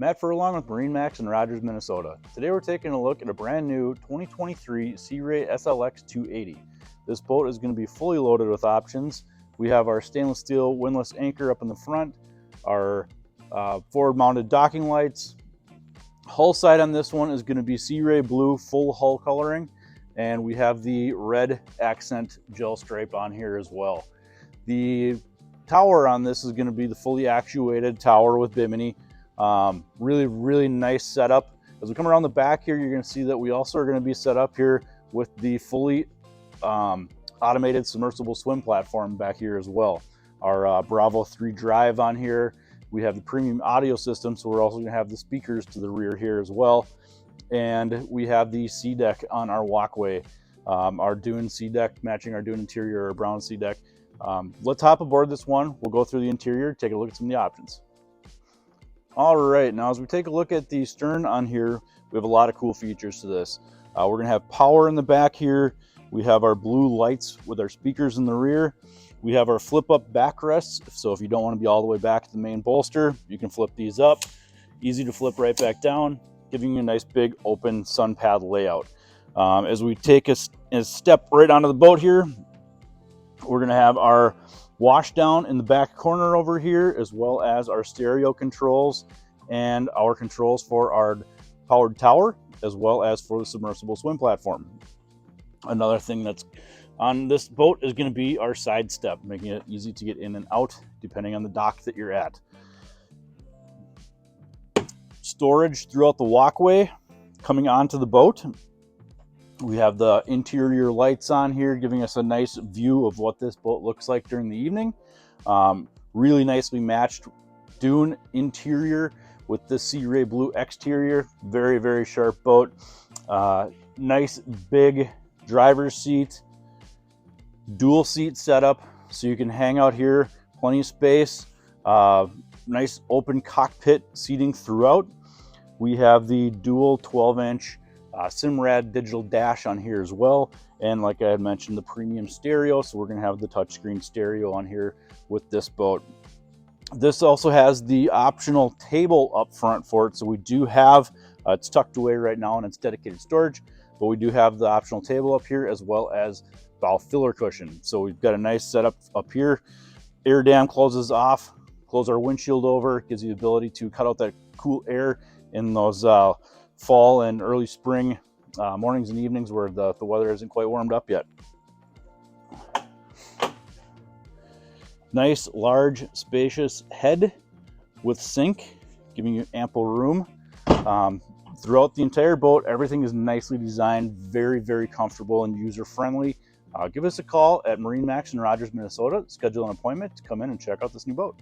Matt Furlong with MarineMax in Rogers, Minnesota. Today we're taking a look at a brand new 2023 Sea Ray SLX 280. This boat is going to be fully loaded with options. We have our stainless steel windlass anchor up in the front, our forward mounted docking lights. Hull side on this one is going to be Sea Ray blue full hull coloring, and we have the red accent gel stripe on here as well. The tower on this is going to be the fully actuated tower with bimini. Really nice setup. As we come around the back here, you're going to see that we also are going to be set up here with the fully automated submersible swim platform back here as well. Our Bravo 3 drive on here. We have the premium audio system, so we're also going to have the speakers to the rear here as well. And we have the sea deck on our walkway, our dune sea deck matching our dune interior, or brown sea deck. Let's hop aboard this one. We'll go through the interior, take a look at some of the options. All right, now as we take a look at the stern on here, we have a lot of cool features to this. We're going to have power in the back here. We have our blue lights with our speakers in the rear. We have our flip up backrests, so if you don't want to be all the way back to the main bolster, you can flip these up. Easy to flip right back down, giving you a nice big open sun pad layout. As we take a step right onto the boat here, we're going to have our wash down in the back corner over here, as well as our stereo controls and our controls for our powered tower, as well as for the submersible swim platform. Another thing that's on this boat is going to be our side step, making it easy to get in and out depending on the dock that you're at. Storage throughout the walkway coming onto the boat. We have the interior lights on here, giving us a nice view of what this boat looks like during the evening. Really nicely matched dune interior with the Sea Ray blue exterior. Very sharp boat. Nice big driver's seat, dual seat setup, so you can hang out here, plenty of space. Nice open cockpit seating throughout. We have the dual 12-inch Simrad digital dash on here as well, and like I had mentioned, the premium stereo, so we're going to have the touchscreen stereo on here with this boat. This also has the optional table up front for it, so we do have it's tucked away right now and it's dedicated storage, but we do have the optional table up here, as well as bow filler cushion. So we've got a nice setup up here. Air dam closes off, close our windshield over, gives you the ability to cut out that cool air in those fall and early spring mornings and evenings where the weather isn't quite warmed up yet. Nice, large, spacious head with sink, giving you ample room. Throughout the entire boat, everything is nicely designed, very comfortable and user-friendly. Give us a call at MarineMax in Rogers, Minnesota. Schedule an appointment to come in and check out this new boat.